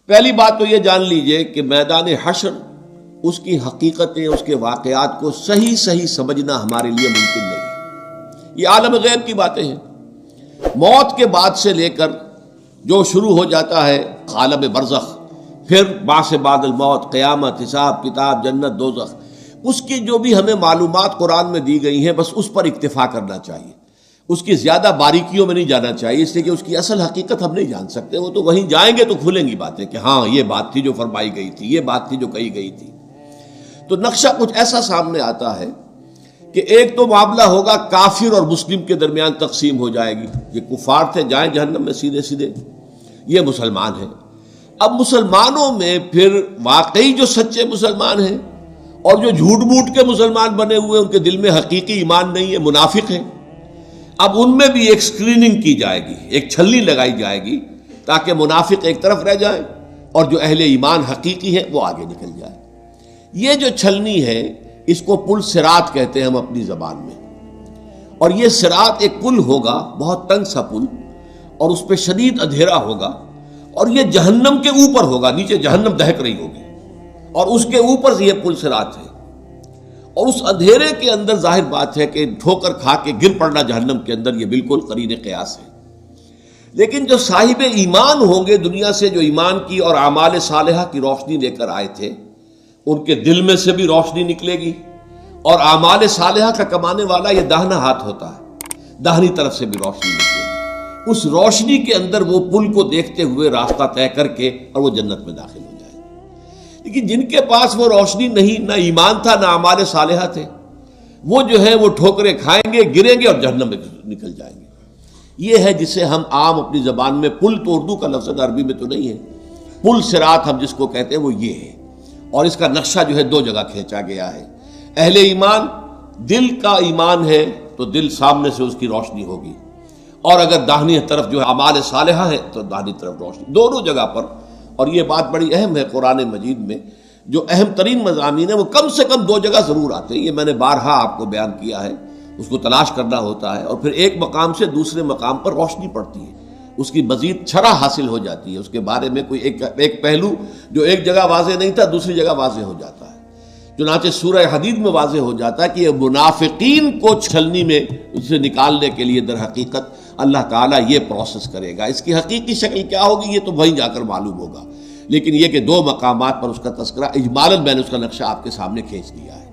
پہلی بات تو یہ جان لیجئے کہ میدان حشر، اس کی حقیقتیں، اس کے واقعات کو صحیح سمجھنا ہمارے لیے ممکن نہیں ہے۔ یہ عالم غیب کی باتیں ہیں۔ موت کے بعد سے لے کر جو شروع ہو جاتا ہے عالم برزخ، پھر بعث بعد الموت، قیامت، حساب کتاب، جنت دوزخ، اس کی جو بھی ہمیں معلومات قرآن میں دی گئی ہیں بس اس پر اکتفا کرنا چاہیے، اس کی زیادہ باریکیوں میں نہیں جانا چاہیے، اس لیے کہ اس کی اصل حقیقت ہم نہیں جان سکتے۔ وہ تو وہیں جائیں گے تو کھلیں گی باتیں کہ ہاں یہ بات تھی جو فرمائی گئی تھی، یہ بات تھی جو کہی گئی تھی۔ تو نقشہ کچھ ایسا سامنے آتا ہے کہ ایک تو معاملہ ہوگا کافر اور مسلم کے درمیان تقسیم ہو جائے گی، یہ کفار تھے جائیں جہنم میں سیدھے، یہ مسلمان ہیں۔ اب مسلمانوں میں پھر واقعی جو سچے مسلمان ہیں اور جو جھوٹ موٹ کے مسلمان بنے ہوئے ان کے دل میں حقیقی ایمان نہیں ہے، منافق ہیں، اب ان میں بھی ایک سکریننگ کی جائے گی، ایک چھلنی لگائی جائے گی تاکہ منافق ایک طرف رہ جائیں اور جو اہل ایمان حقیقی ہے وہ آگے نکل جائے۔ یہ جو چھلنی ہے اس کو پل صراط کہتے ہیں ہم اپنی زبان میں، اور یہ صراط ایک پل ہوگا، بہت تنگ سا پل، اور اس پہ شدید اندھیرا ہوگا، اور یہ جہنم کے اوپر ہوگا، نیچے جہنم دہک رہی ہوگی اور اس کے اوپر سے یہ پل صراط ہے، اور اس اندھیرے کے اندر ظاہر بات ہے کہ ٹھوکر کھا کے گر پڑنا جہنم کے اندر یہ بالکل قرین قیاس ہے۔ لیکن جو صاحب ایمان ہوں گے دنیا سے، جو ایمان کی اور اعمال صالحہ کی روشنی لے کر آئے تھے، ان کے دل میں سے بھی روشنی نکلے گی، اور اعمال صالحہ کا کمانے والا یہ داہنا ہاتھ ہوتا ہے، داہنی طرف سے بھی روشنی نکلے گی۔ اس روشنی کے اندر وہ پل کو دیکھتے ہوئے راستہ طے کر کے اور وہ جنت میں داخل ہو جائے گا۔ لیکن جن کے پاس وہ روشنی نہیں، نہ ایمان تھا نہ اعمال صالحہ تھے، وہ جو ہے وہ ٹھوکریں کھائیں گے، گریں گے اور جہنم میں نکل جائیں گے۔ یہ ہے جسے ہم عام اپنی زبان میں پل، تو اردو کا لفظ عربی میں تو نہیں ہے، پل صراط ہم جس کو کہتے ہیں وہ یہ ہے، اور اس کا نقشہ جو ہے دو جگہ کھینچا گیا ہے۔ اہل ایمان، دل کا ایمان ہے تو دل سامنے سے اس کی روشنی ہوگی، اور اگر داہنی طرف جو ہے اعمال صالحہ ہے تو داہنی طرف روشنی، دونوں جگہ پر۔ اور یہ بات بڑی اہم ہے، قرآن مجید میں جو اہم ترین مضامین ہیں وہ کم سے کم دو جگہ ضرور آتے ہیں، یہ میں نے بارہا آپ کو بیان کیا ہے، اس کو تلاش کرنا ہوتا ہے، اور پھر ایک مقام سے دوسرے مقام پر روشنی پڑتی ہے، اس کی مزید شرح حاصل ہو جاتی ہے، اس کے بارے میں کوئی ایک پہلو جو ایک جگہ واضح نہیں تھا دوسری جگہ واضح ہو جاتا ہے۔ چنانچہ سورہ حدید میں واضح ہو جاتا ہے کہ یہ منافقین کو چھلنی میں اسے نکالنے کے لیے در حقیقت اللہ تعالیٰ یہ پروسیس کرے گا۔ اس کی حقیقی شکل کیا ہوگی یہ تو وہیں جا کر معلوم ہوگا، لیکن یہ کہ دو مقامات پر اس کا تذکرہ اجمالاً میں نے اس کا نقشہ آپ کے سامنے کھینچ دیا ہے۔